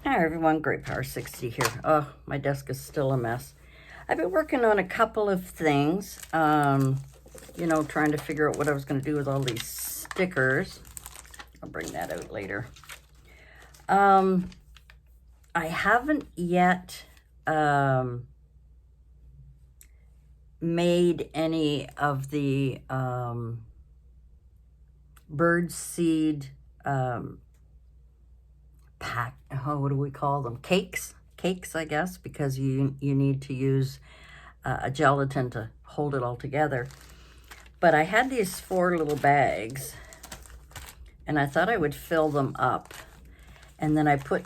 Hi everyone, Great Power 60 here. Oh, my desk is still a mess. I've been working on a couple of things, trying to figure out what I was going to do with all these stickers. I'll bring that out later. I haven't yet made any of the bird seed what do we call them? Cakes, I guess, because you need to use a gelatin to hold it all together. But I had these 4 little bags, and I thought I would fill them up, and then I put,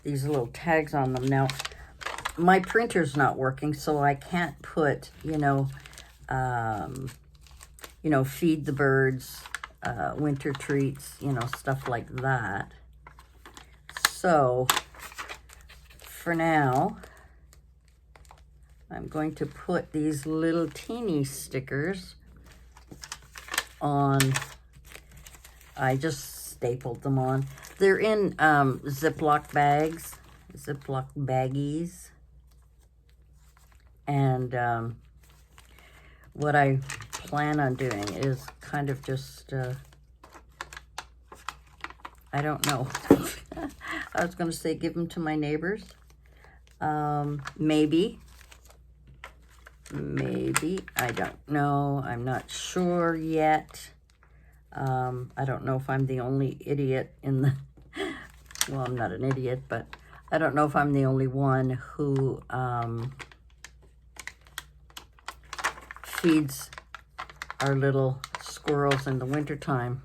these little tags on them. Now, my printer's not working, so I can't put, feed the birds, winter treats, stuff like that. So, for now, I'm going to put these little teeny stickers on. I just stapled them on. They're in Ziploc bags, Ziploc baggies. And what I plan on doing is kind of just, I don't know. I was going to say give them to my neighbors. Maybe. I don't know. I'm not sure yet. I don't know if I'm the only idiot in the... Well, I'm not an idiot, but I don't know if I'm the only one who feeds our little squirrels in the wintertime.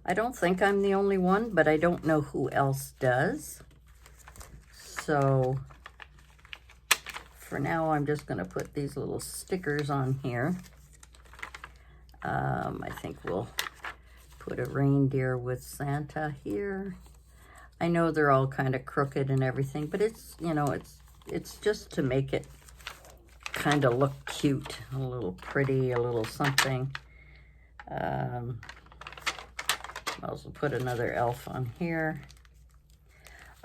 I don't think I'm the only one, but I don't know who else does. So for now, I'm just going to put these little stickers on here. I think we'll put a reindeer with Santa here. I know they're all kind of crooked and everything, but it's, it's just to make it kind of look cute, a little pretty, a little something. I'll also put another elf on here.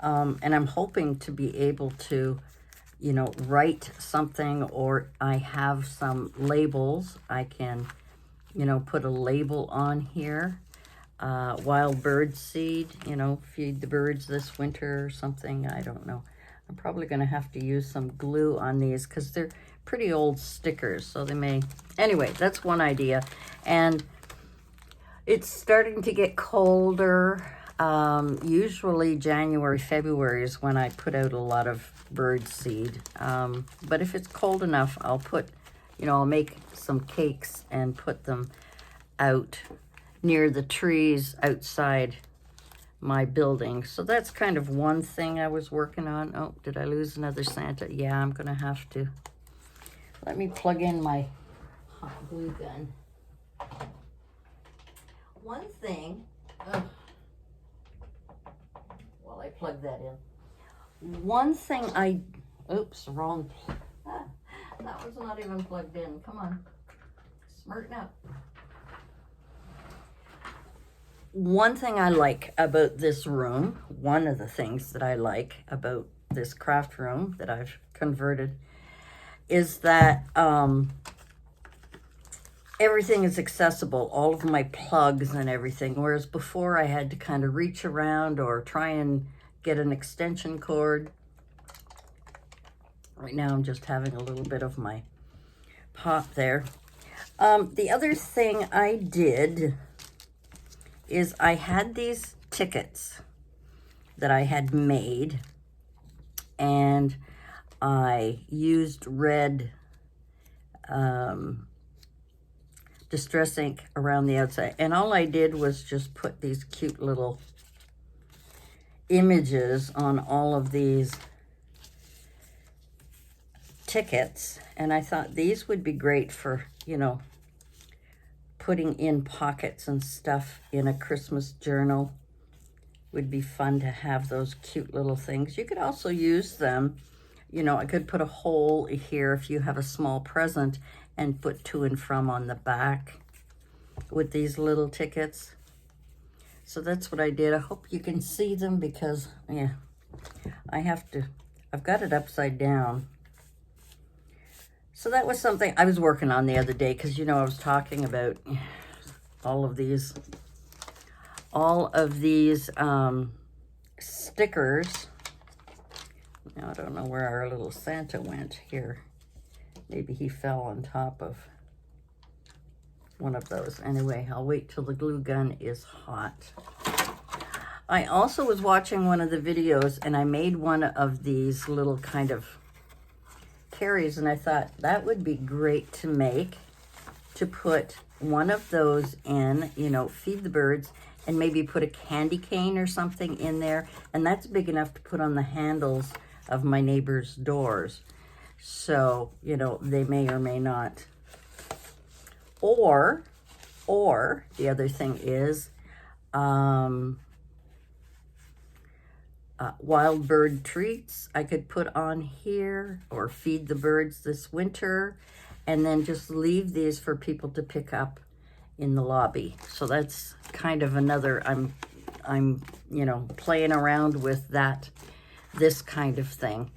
And I'm hoping to be able to, write something, or I have some labels. I can, put a label on here. Wild bird seed, feed the birds this winter or something. I don't know. I'm probably going to have to use some glue on these because they're pretty old stickers, so they may... Anyway, that's one idea. And it's starting to get colder. Usually January, February is when I put out a lot of bird seed. But if it's cold enough, I'll put, I'll make some cakes and put them out near the trees outside my building. So that's kind of one thing I was working on. Oh, did I lose another Santa? Yeah, I'm going to have to. Let me plug in my hot glue gun. One thing, while I plug that in, one thing oops, wrong, that was not even plugged in. Come on, smarten up. One thing I like about this room, one of the things that I like about this craft room that I've converted, is that everything is accessible, all of my plugs and everything, whereas before I had to kind of reach around or try and get an extension cord. Right now I'm just having a little bit of my pop there. The other thing I did is I had these tickets that I had made, and I used red distress ink around the outside, and all I did was just put these cute little images on all of these tickets, and I thought these would be great for, putting in pockets and stuff in a Christmas journal. Would be fun to have those cute little things. You could also use them, I could put a hole here if you have a small present and put to and from on the back with these little tickets. So that's what I did. I hope you can see them because, yeah, I've got it upside down. So that was something I was working on the other day because, you know, I was talking about all of these stickers. Now, I don't know where our little Santa went here. Maybe he fell on top of one of those. Anyway, I'll wait till the glue gun is hot. I also was watching one of the videos and I made one of these little kind of carries, and I thought that would be great to make, to put one of those in, you know, feed the birds, and maybe put a candy cane or something in there. And that's big enough to put on the handles of my neighbor's doors. So, you know, they may or may not. Or the other thing is, wild bird treats I could put on here, or feed the birds this winter, and then just leave these for people to pick up in the lobby. So that's kind of another, I'm you know, playing around with this kind of thing.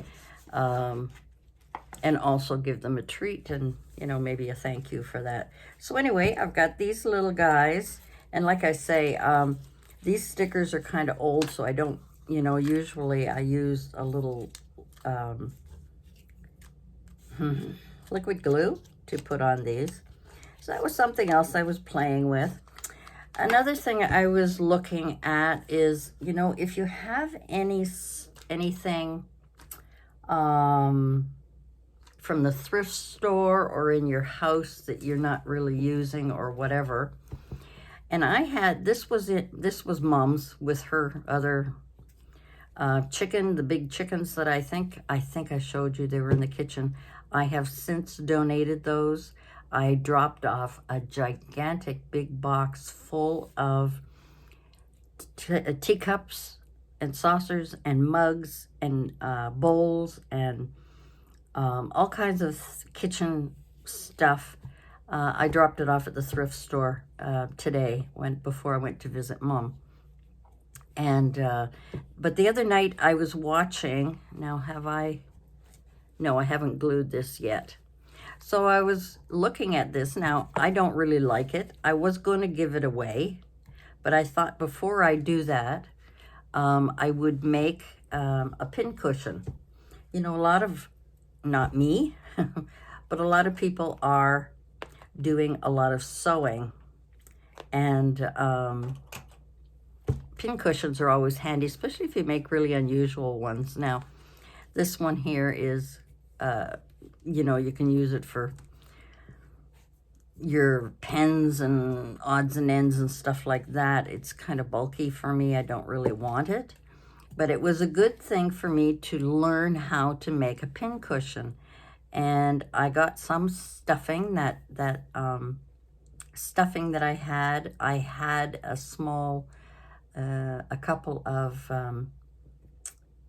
And also give them a treat and, you know, maybe a thank you for that. So anyway, I've got these little guys. And like I say, these stickers are kind of old, so I don't, you know, usually I use a little liquid glue to put on these. So that was something else I was playing with. Another thing I was looking at is, you know, if you have anything from the thrift store or in your house that you're not really using or whatever. And I had, this was Mom's with her other chicken, the big chickens that I think I showed you. They were in the kitchen. I have since donated those. I dropped off a gigantic big box full of teacups and saucers and mugs and bowls and all kinds of kitchen stuff. I dropped it off at the thrift store today before I went to visit Mom. And but the other night I was watching. Now have I? No, I haven't glued this yet. So I was looking at this. Now I don't really like it. I was going to give it away, but I thought before I do that, I would make a pin cushion. You know, a lot of, not me, but a lot of people are doing a lot of sewing, and pin cushions are always handy, especially if you make really unusual ones. Now, this one here is, you know, you can use it for your pens and odds and ends and stuff like that. It's kind of bulky for me. I don't really want it. But it was a good thing for me to learn how to make a pin cushion. And I got some stuffing stuffing that I had. I had a small, a couple of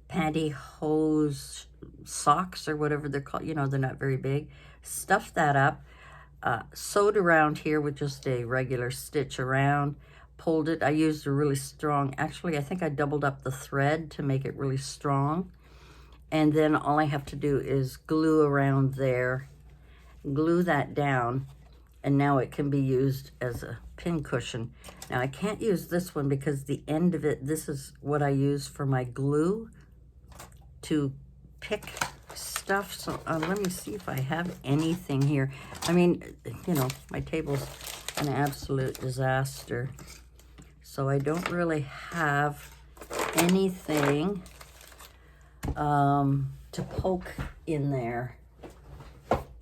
pantyhose socks or whatever they're called. You know, they're not very big. Stuffed that up, sewed around here with just a regular stitch around, pulled it. I used a really strong, actually, I think I doubled up the thread to make it really strong. And then all I have to do is glue around there, glue that down, and now it can be used as a pin cushion. Now I can't use this one because the end of it, this is what I use for my glue to pick stuff. So let me see if I have anything here. I mean, you know, my table's an absolute disaster. So I don't really have anything to poke in there,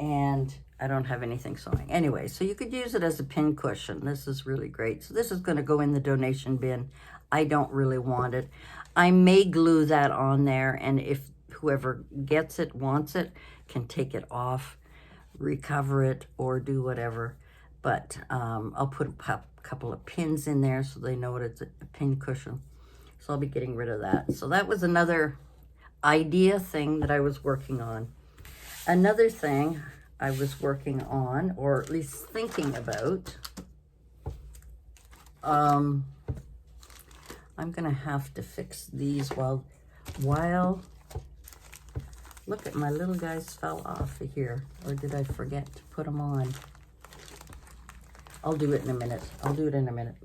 and I don't have anything sewing. Anyway, so you could use it as a pin cushion. This is really great. So this is going to go in the donation bin. I don't really want it. I may glue that on there, and if whoever gets it, wants it, can take it off, recover it, or do whatever. But I'll put a couple of pins in there so they know it's a pin cushion. So I'll be getting rid of that. So that was another idea thing that I was working on. Another thing I was working on, or at least thinking about, I'm gonna have to fix these while, look at my little guys fell off of here, or did I forget to put them on? I'll do it in a minute. I'll do it in a minute.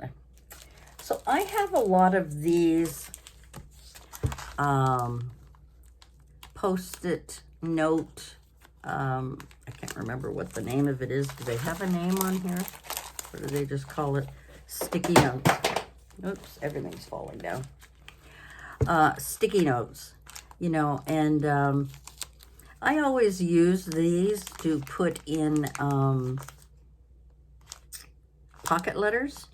So I have a lot of these Post-it note, I can't remember what the name of it is. Do they have a name on here? Or do they just call it sticky notes? Oops, everything's falling down. Sticky notes, you know, and I always use these to put in pocket letters,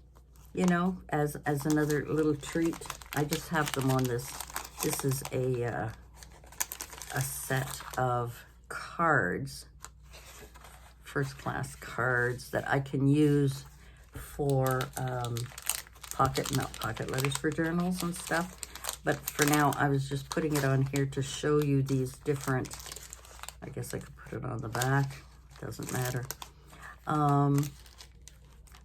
you know, as another little treat. I just have them on this. This is a set of cards, first class cards that I can use for not pocket letters, for journals and stuff. But for now, I was just putting it on here to show you these different, I guess I could put it on the back, doesn't matter.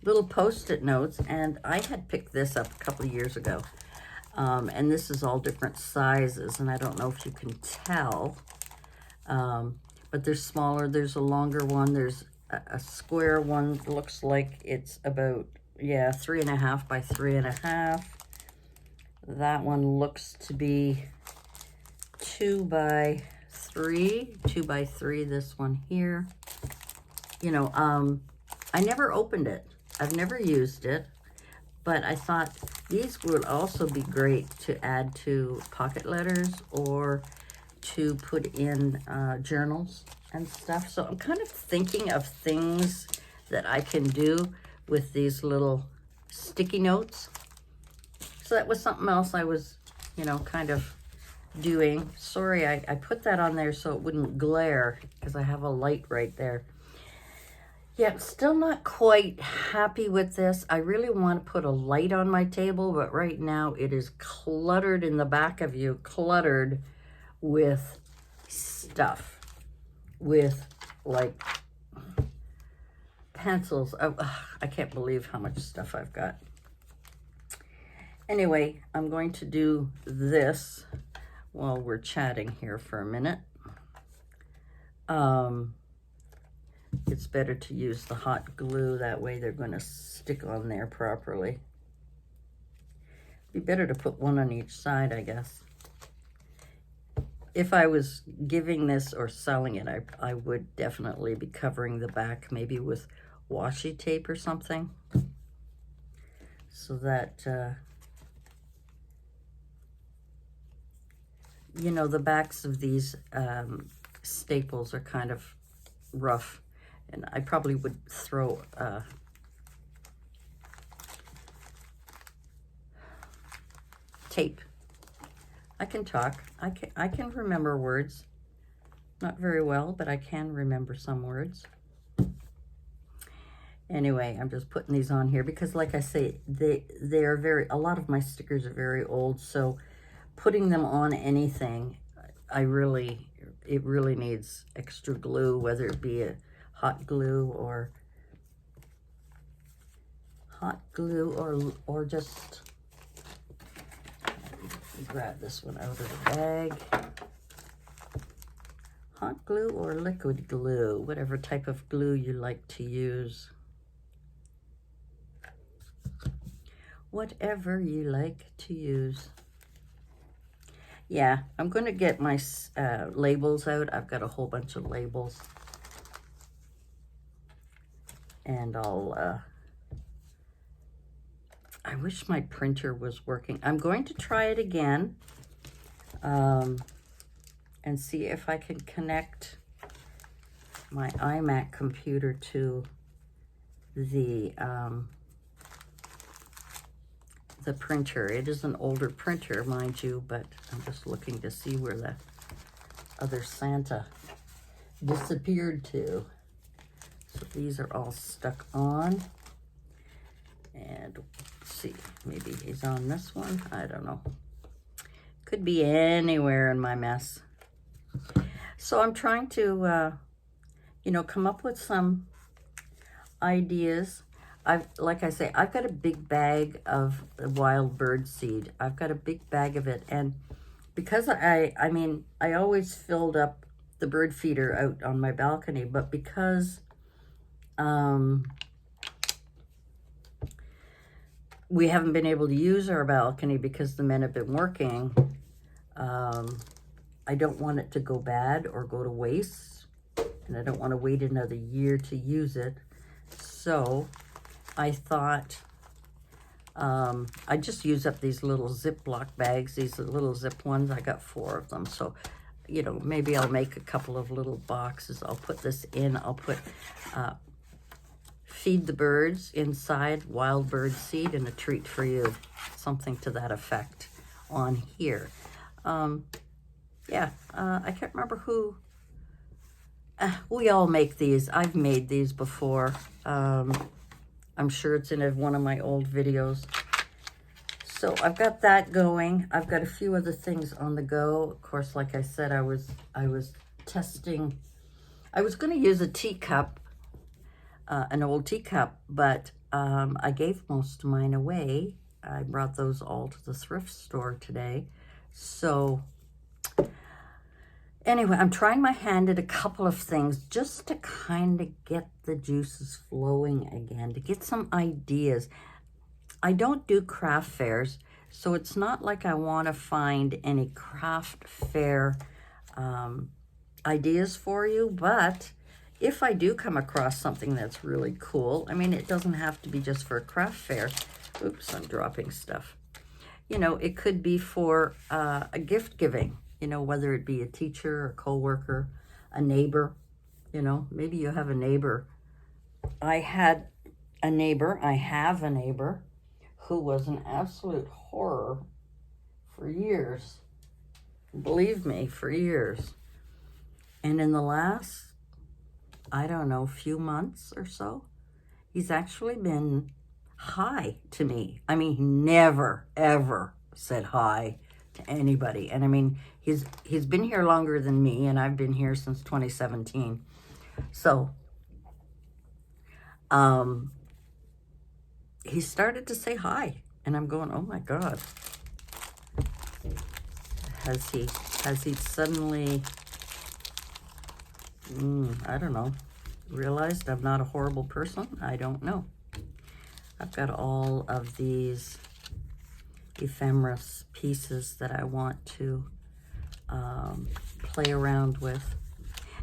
Little Post-it notes, and I had picked this up a couple of years ago. And this is all different sizes, and I don't know if you can tell, but there's smaller, there's a longer one, there's a square one, looks like it's about, yeah, 3.5 by 3.5. That one looks to be 2 by 3, this one here. You know, I never opened it. I've never used it, but I thought these would also be great to add to pocket letters or to put in journals and stuff. So I'm kind of thinking of things that I can do with these little sticky notes. So that was something else I was, you know, kind of doing. Sorry, I put that on there so it wouldn't glare because I have a light right there. Yeah, I'm still not quite happy with this. I really want to put a light on my table, but right now it is cluttered in the back of you, cluttered with stuff, with like pencils. I can't believe how much stuff I've got. Anyway, I'm going to do this while we're chatting here for a minute. It's better to use the hot glue, that way they're going to stick on there properly. Be better to put one on each side, I guess. If I was giving this or selling it, I would definitely be covering the back, maybe with washi tape or something, so that, you know, the backs of these staples are kind of rough. And I probably would throw tape. I can talk. I can remember words. Not very well, but I can remember some words. Anyway, I'm just putting these on here because, like I say, they are a lot of my stickers are very old, so putting them on anything, it really needs extra glue, whether it be a hot glue or just grab this one out of the bag. Hot glue or liquid glue, whatever type of glue you like to use. Whatever you like to use. Yeah, I'm going to get my labels out. I've got a whole bunch of labels. And I wish my printer was working. I'm going to try it again and see if I can connect my iMac computer to the printer. It is an older printer, mind you, but I'm just looking to see where the other Santa disappeared to. So these are all stuck on. And let's see, maybe he's on this one. I don't know. Could be anywhere in my mess. So I'm trying to, you know, come up with some ideas. like I say, I've got a big bag of the wild bird seed. I've got a big bag of it. And because I mean, I always filled up the bird feeder out on my balcony, but because we haven't been able to use our balcony because the men have been working, I don't want it to go bad or go to waste, and I don't want to wait another year to use it. So I thought I just use up these little Ziploc bags, these little zip ones. I got 4 of them. So, you know, maybe I'll make a couple of little boxes. I'll put this in. I'll put feed the birds inside, wild bird seed, and a treat for you. Something to that effect on here. Yeah, I can't remember who. We all make these. I've made these before. I'm sure it's in one of my old videos. So I've got that going. I've got a few other things on the go. Of course, like I said, I was testing. I was going to use a teacup, an old teacup, but I gave most of mine away. I brought those all to the thrift store today. So anyway, I'm trying my hand at a couple of things just to kind of get the juices flowing again, to get some ideas. I don't do craft fairs, so it's not like I want to find any craft fair ideas for you, but if I do come across something that's really cool, I mean, it doesn't have to be just for a craft fair. Oops, I'm dropping stuff. You know, it could be for a gift giving, you know, whether it be a teacher, a coworker, a neighbor. You know, maybe you have a neighbor. I have a neighbor who was an absolute horror for years. Believe me, for years. And in the last, I don't know, few months or so, he's actually been hi to me. I mean, he never, ever said hi to anybody. And I mean, he's been here longer than me, and I've been here since 2017. So, he started to say hi, and I'm going, oh my God. Has he suddenly, I don't know, realized I'm not a horrible person? I don't know. I've got all of these ephemeris pieces that I want to play around with.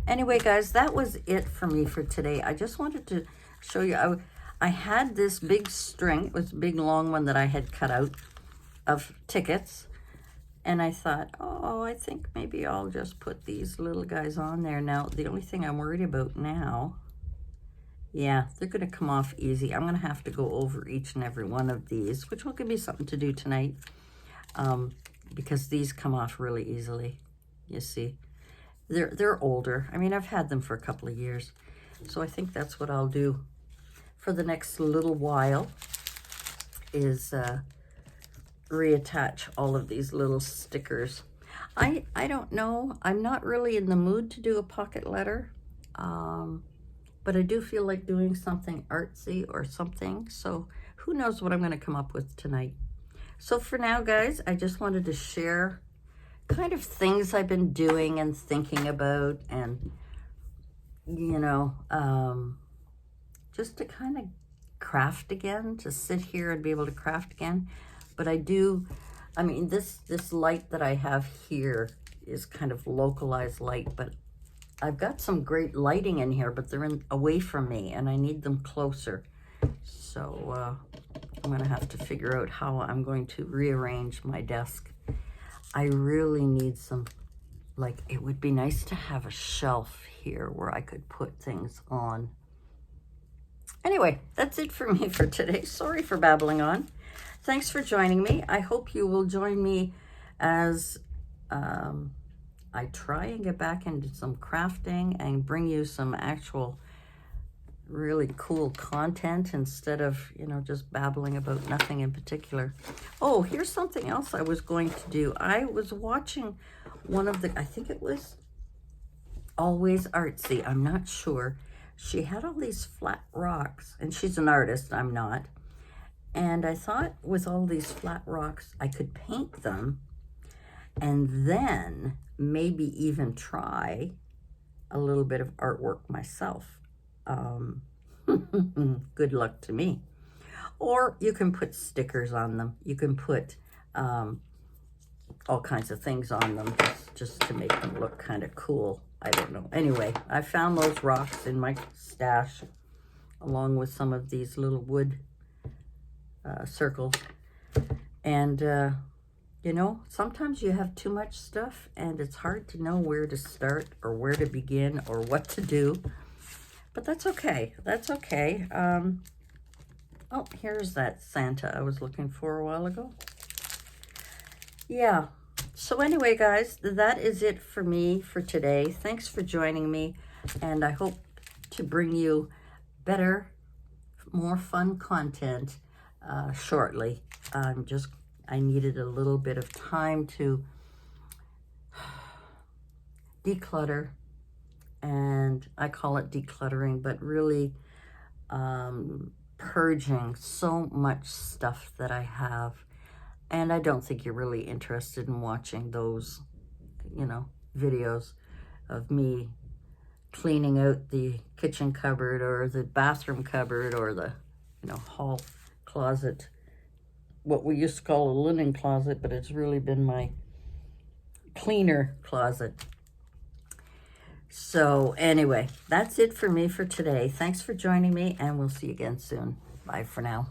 Anyway, guys, that was it for me for today. I just wanted to show you. I had this big string. It was a big long one that I had cut out of tickets. And I thought, oh, I think maybe I'll just put these little guys on there. Now, the only thing I'm worried about now, yeah, they're going to come off easy. I'm going to have to go over each and every one of these, which will give me something to do tonight, because these come off really easily. You see, they're older. I mean, I've had them for a couple of years, so I think that's what I'll do for the next little while is reattach all of these little stickers. I don't know. I'm not really in the mood to do a pocket letter. But I do feel like doing something artsy or something. So who knows what I'm going to come up with tonight. So for now, guys, I just wanted to share kind of things I've been doing and thinking about, and, you know, just to kind of craft again, to sit here and be able to craft again. But I mean, this light that I have here is kind of localized light, but I've got some great lighting in here, but they're away from me, and I need them closer. So I'm going to have to figure out how I'm going to rearrange my desk. I really need some, like, it would be nice to have a shelf here where I could put things on. Anyway, that's it for me for today. Sorry for babbling on. Thanks for joining me. I hope you will join me as I try and get back into some crafting and bring you some actual really cool content instead of, you know, just babbling about nothing in particular. Oh, here's something else I was going to do. I was watching one of the, I think it was Always Artsy, I'm not sure. she had all these flat rocks, and she's an artist, I'm not. And I thought with all these flat rocks, I could paint them and then maybe even try a little bit of artwork myself. Good luck to me. Or you can put stickers on them. You can put all kinds of things on them just to make them look kind of cool. I don't know. Anyway, I found those rocks in my stash along with some of these little wood circles. And, you know, sometimes you have too much stuff and it's hard to know where to start or where to begin or what to do. But that's okay. That's okay. Oh, here's that Santa I was looking for a while ago. Yeah. So anyway, guys, that is it for me for today. Thanks for joining me. And I hope to bring you better, more fun content shortly. I needed a little bit of time to declutter, and I call it decluttering, but really purging so much stuff that I have. And I don't think you're really interested in watching those, you know, videos of me cleaning out the kitchen cupboard or the bathroom cupboard or the, you know, hall closet, what we used to call a linen closet, but it's really been my cleaner closet. So anyway, that's it for me for today. Thanks for joining me, and we'll see you again soon. Bye for now.